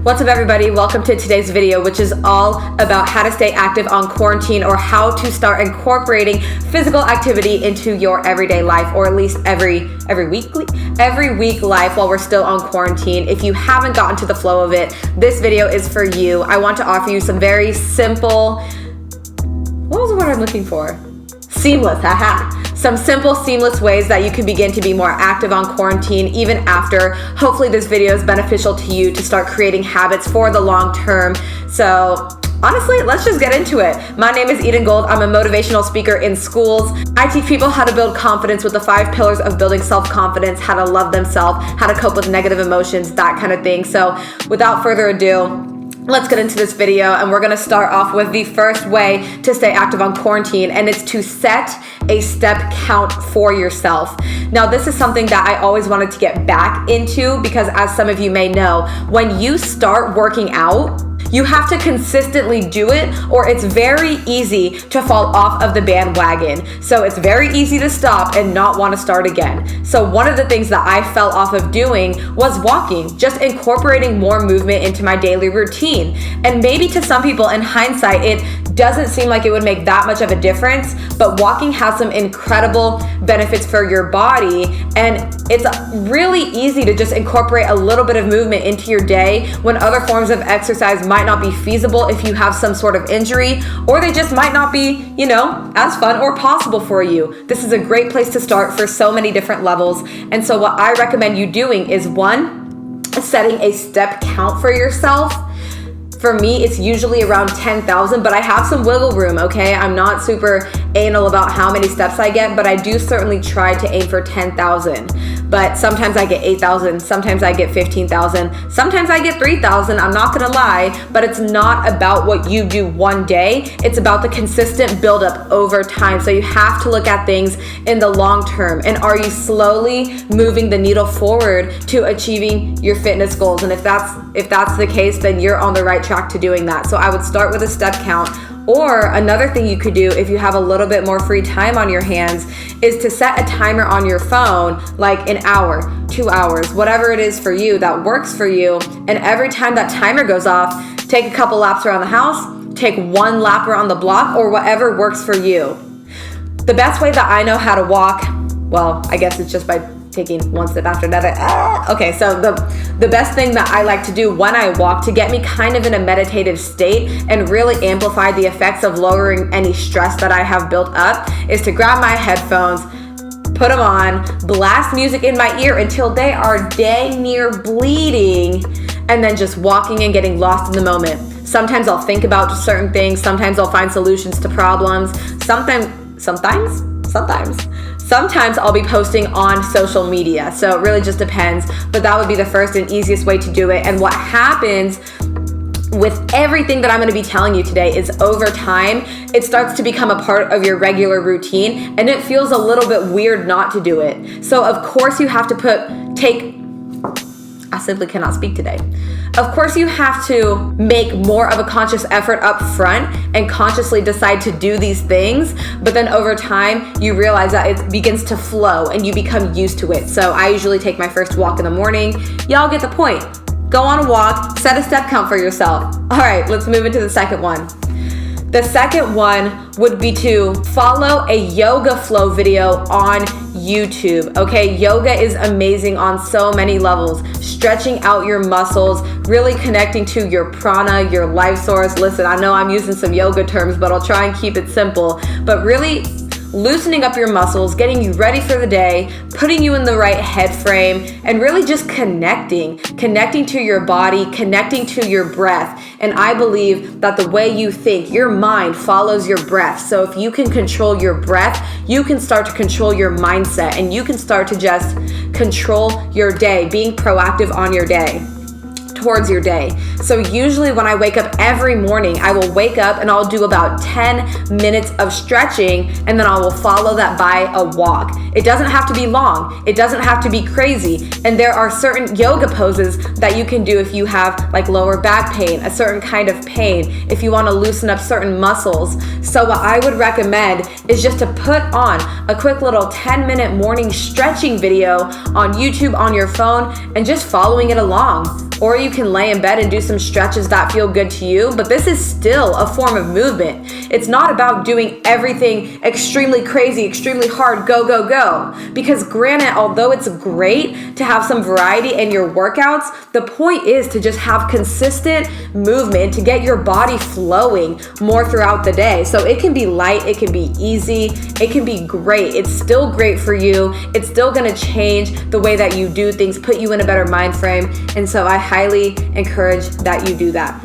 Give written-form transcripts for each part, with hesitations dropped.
What's up, everybody? Welcome to today's video, which is all about how to stay active on quarantine, or how to start incorporating physical activity into your everyday life, or at least every week life while we're still on quarantine. If you haven't gotten to the flow of it, this video is for you. I want to offer you some very simple, what was the word I'm looking for? Seamless, some simple, seamless ways that you can begin to be more active on quarantine even after. Hopefully this video is beneficial to you to start creating habits for the long term. So honestly, let's just get into it. My name is Eden Gold. I'm a motivational speaker in schools. I teach people how to build confidence with the 5 pillars of building self-confidence, how to love themselves, how to cope with negative emotions, that kind of thing. So without further ado, let's get into this video, and we're gonna start off with the first way to stay active on quarantine, and it's to set a step count for yourself. Now, this is something that I always wanted to get back into because, as some of you may know, when you start working out, you have to consistently do it, or it's very easy to fall off of the bandwagon. So it's very easy to stop and not want to start again. So one of the things that I fell off of doing was walking, just incorporating more movement into my daily routine. And maybe to some people in hindsight, it doesn't seem like it would make that much of a difference, but walking has some incredible benefits for your body, and it's really easy to just incorporate a little bit of movement into your day when other forms of exercise might not be feasible if you have some sort of injury, or they just might not be, as fun or possible for you. This is a great place to start for so many different levels. And so what I recommend you doing is, 1, setting a step count for yourself. For me, it's usually around 10,000, but I have some wiggle room, okay? I'm not super anal about how many steps I get, but I do certainly try to aim for 10,000. But sometimes I get 8,000, sometimes I get 15,000, sometimes I get 3,000, I'm not gonna lie, but it's not about what you do one day, it's about the consistent buildup over time. So you have to look at things in the long term, and are you slowly moving the needle forward to achieving your fitness goals? And if that's the case, then you're on the right track to doing that. So I would start with a step count. Or another thing you could do if you have a little bit more free time on your hands is to set a timer on your phone, like an hour, 2 hours, whatever it is for you that works for you. And every time that timer goes off, take a couple laps around the house, take 1 lap around the block, or whatever works for you. The best way that I know how to walk, well, I guess it's just by taking one step after another. Okay, so the best thing that I like to do when I walk to get me kind of in a meditative state and really amplify the effects of lowering any stress that I have built up is to grab my headphones, put them on, blast music in my ear until they are dang near bleeding, and then just walking and getting lost in the moment. Sometimes I'll think about certain things, sometimes I'll find solutions to problems, Sometimes I'll be posting on social media, so it really just depends, but that would be the first and easiest way to do it. And what happens with everything that I'm going to be telling you today is, over time, it starts to become a part of your regular routine, and it feels a little bit weird not to do it. So of course you have to I simply cannot speak today. Of course you have to make more of a conscious effort up front and consciously decide to do these things, but then over time you realize that it begins to flow and you become used to it. So I usually take my first walk in the morning. Y'all get the point. Go on a walk, set a step count for yourself. All right, let's move into the second one. The second one would be to follow a yoga flow video on YouTube. Okay, yoga is amazing on so many levels. Stretching out your muscles, really connecting to your prana, your life source. Listen, I know I'm using some yoga terms, but I'll try and keep it simple. But really loosening up your muscles, getting you ready for the day, putting you in the right head frame, and really just connecting to your body, connecting to your breath. And I believe that the way you think, your mind follows your breath. So if you can control your breath, you can start to control your mindset, and you can start to just control your day, being proactive on your day, towards your day. So usually when I wake up every morning, I will wake up and I'll do about 10 minutes of stretching, and then I will follow that by a walk. It doesn't have to be long. It doesn't have to be crazy. And there are certain yoga poses that you can do if you have like lower back pain, a certain kind of pain, if you want to loosen up certain muscles. So what I would recommend is just to put on a quick little 10-minute morning stretching video on YouTube on your phone and just following it along. or you can lay in bed and do some stretches that feel good to you, but this is still a form of movement. It's not about doing everything extremely crazy, extremely hard, go, go, go. Because granted, although it's great to have some variety in your workouts, the point is to just have consistent movement to get your body flowing more throughout the day. So it can be light, it can be easy, it can be great. It's still great for you. It's still gonna change the way that you do things, put you in a better mind frame. And so I highly encourage that you do that.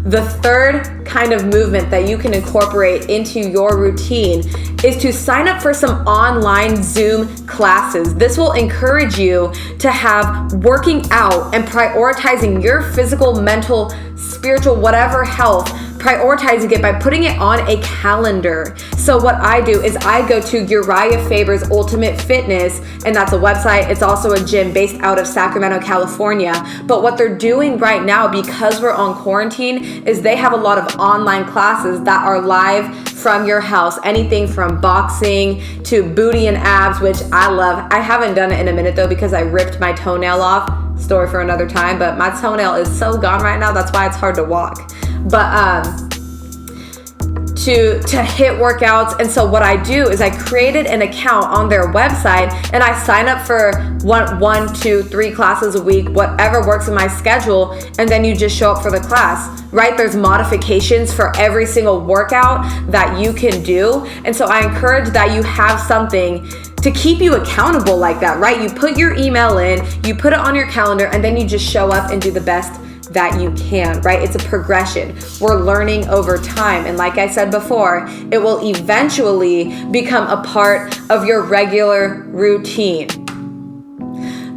The third kind of movement that you can incorporate into your routine is to sign up for some online Zoom classes. This will encourage you to have working out and prioritizing your physical, mental, spiritual, whatever health, prioritizing it by putting it on a calendar. So what I do is I go to Uriah Faber's Ultimate Fitness, and that's a website. It's also a gym based out of Sacramento, California. But what they're doing right now, because we're on quarantine, is they have a lot of online classes that are live from your house. Anything from boxing to booty and abs, which I love. I haven't done it in a minute though because I ripped my toenail off. Story for another time, but my toenail is so gone right now, that's why it's hard to walk. But to hit workouts. And so what I do is I created an account on their website and I sign up for one, two, 3 classes a week, whatever works in my schedule. And then you just show up for the class, right? There's modifications for every single workout that you can do. And so I encourage that you have something to keep you accountable like that, right? You put your email in, you put it on your calendar, and then you just show up and do the best that you can, right? It's a progression. We're learning over time. And like I said before, it will eventually become a part of your regular routine.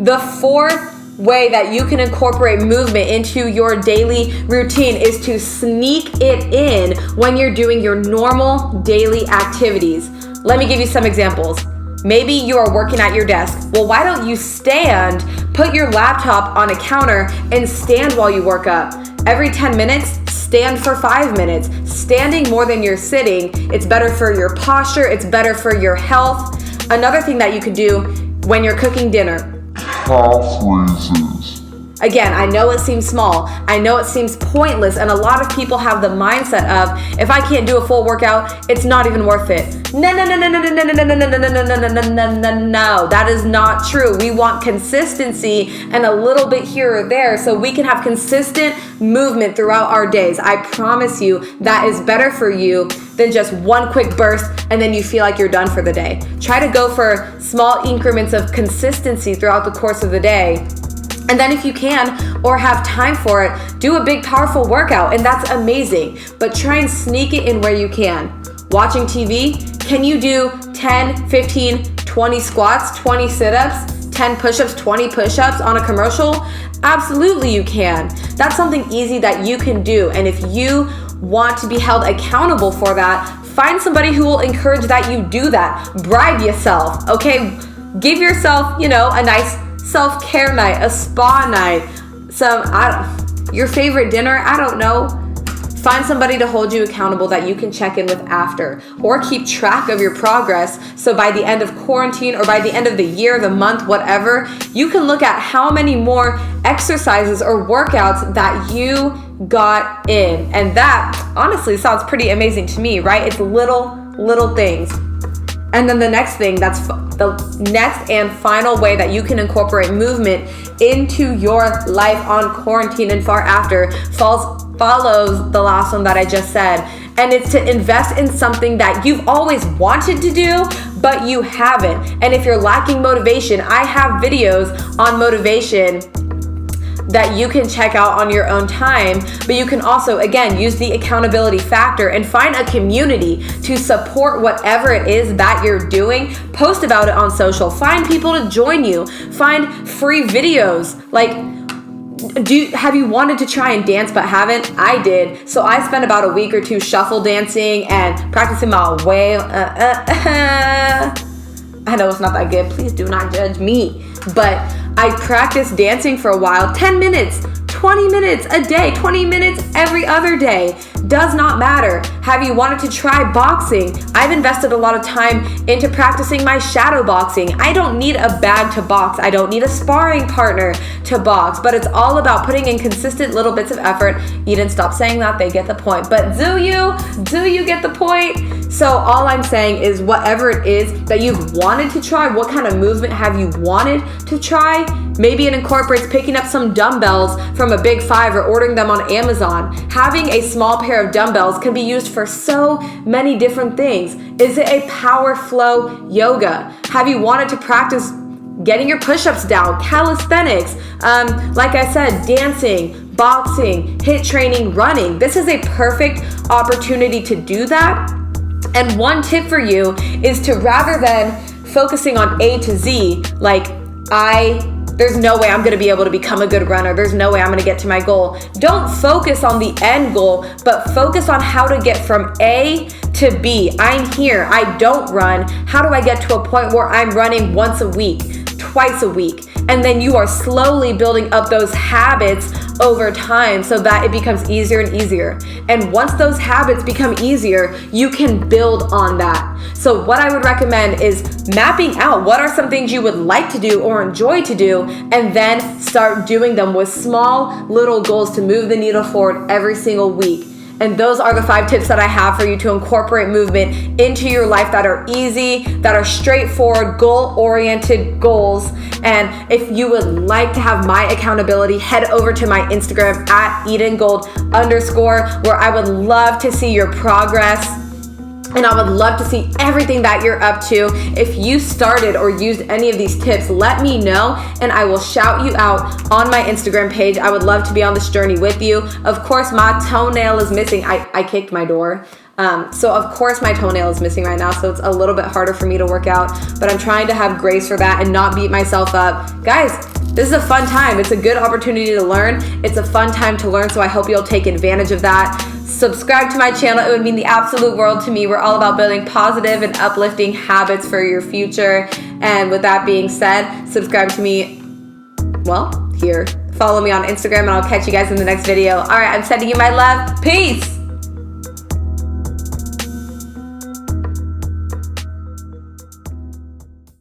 The fourth way that you can incorporate movement into your daily routine is to sneak it in when you're doing your normal daily activities. Let me give you some examples. Maybe you are working at your desk. Well, why don't you stand, put your laptop on a counter and stand while you work up? Every 10 minutes, stand for 5 minutes. Standing more than you're sitting, it's better for your posture, it's better for your health. Another thing that you can do when you're cooking dinner. Calf raises. Again, I know it seems small. I know it seems pointless. And a lot of people have the mindset of, if I can't do a full workout, it's not even worth it. No. That is not true. We want consistency and a little bit here or there so we can have consistent movement throughout our days. I promise you that is better for you than just one quick burst and then you feel like you're done for the day. Try to go for small increments of consistency throughout the course of the day. And then if you can or have time for it, do a big powerful workout, and that's amazing. But try and sneak it in where you can. Watching TV, can you do 10, 15, 20 squats, 20 sit-ups, 10 push-ups, 20 push-ups on a commercial? Absolutely you can. That's something easy that you can do. And if you want to be held accountable for that, find somebody who will encourage that you do that. Bribe yourself, okay? Give yourself, a nice self-care night, a spa night, your favorite dinner, I don't know. Find somebody to hold you accountable that you can check in with after, or keep track of your progress. So by the end of quarantine or by the end of the year, the month, whatever, you can look at how many more exercises or workouts that you got in. And that honestly sounds pretty amazing to me, right? It's little things. And then the next thing, that's the next and final way that you can incorporate movement into your life on quarantine and far after follows the last one that I just said. And it's to invest in something that you've always wanted to do, but you haven't. And if you're lacking motivation, I have videos on motivation that you can check out on your own time, but you can also, again, use the accountability factor and find a community to support whatever it is that you're doing. Post about it on social. Find people to join you. Find free videos. Like, have you wanted to try and dance but haven't? I did. So I spent about a week or two shuffle dancing and practicing my way. I know it's not that good. Please do not judge me. But I practiced dancing for a while, 10 minutes, 20 minutes a day, 20 minutes every other day. Does not matter. Have you wanted to try boxing? I've invested a lot of time into practicing my shadow boxing. I don't need a bag to box. I don't need a sparring partner to box, but it's all about putting in consistent little bits of effort. Eden, stop saying that. They get the point. But do you get the point? So all I'm saying is whatever it is that you've wanted to try, what kind of movement have you wanted to try? Maybe it incorporates picking up some dumbbells from a Big Five or ordering them on Amazon. Having a small pair of dumbbells can be used for so many different things. Is it a power flow yoga? Have you wanted to practice getting your push-ups down, calisthenics, like I said, dancing, boxing, HIIT training, running? This is a perfect opportunity to do that. And one tip for you is to, rather than focusing on A to Z, like there's no way I'm gonna be able to become a good runner, there's no way I'm gonna get to my goal. Don't focus on the end goal, but focus on how to get from A to B. I'm here, I don't run. How do I get to a point where I'm running once a week, twice a week? And then you are slowly building up those habits over time so that it becomes easier and easier. And once those habits become easier, you can build on that. So what I would recommend is mapping out what are some things you would like to do or enjoy to do, and then start doing them with small little goals to move the needle forward every single week. And those are the 5 tips that I have for you to incorporate movement into your life that are easy, that are straightforward, goal-oriented goals. And if you would like to have my accountability, head over to my Instagram at EdenGold_, where I would love to see your progress. And I would love to see everything that you're up to. If you started or used any of these tips, let me know and I will shout you out on my Instagram page. I would love to be on this journey with you. Of course, my toenail is missing. I kicked my door. So of course my toenail is missing right now, so it's a little bit harder for me to work out, but I'm trying to have grace for that and not beat myself up. Guys, this is a fun time. It's a good opportunity to learn. It's a fun time to learn, so I hope you'll take advantage of that. Subscribe to my channel. It would mean the absolute world to me. We're all about building positive and uplifting habits for your future. And with that being said, subscribe to me, well, here. Follow me on Instagram and I'll catch you guys in the next video. All right, I'm sending you my love. Peace.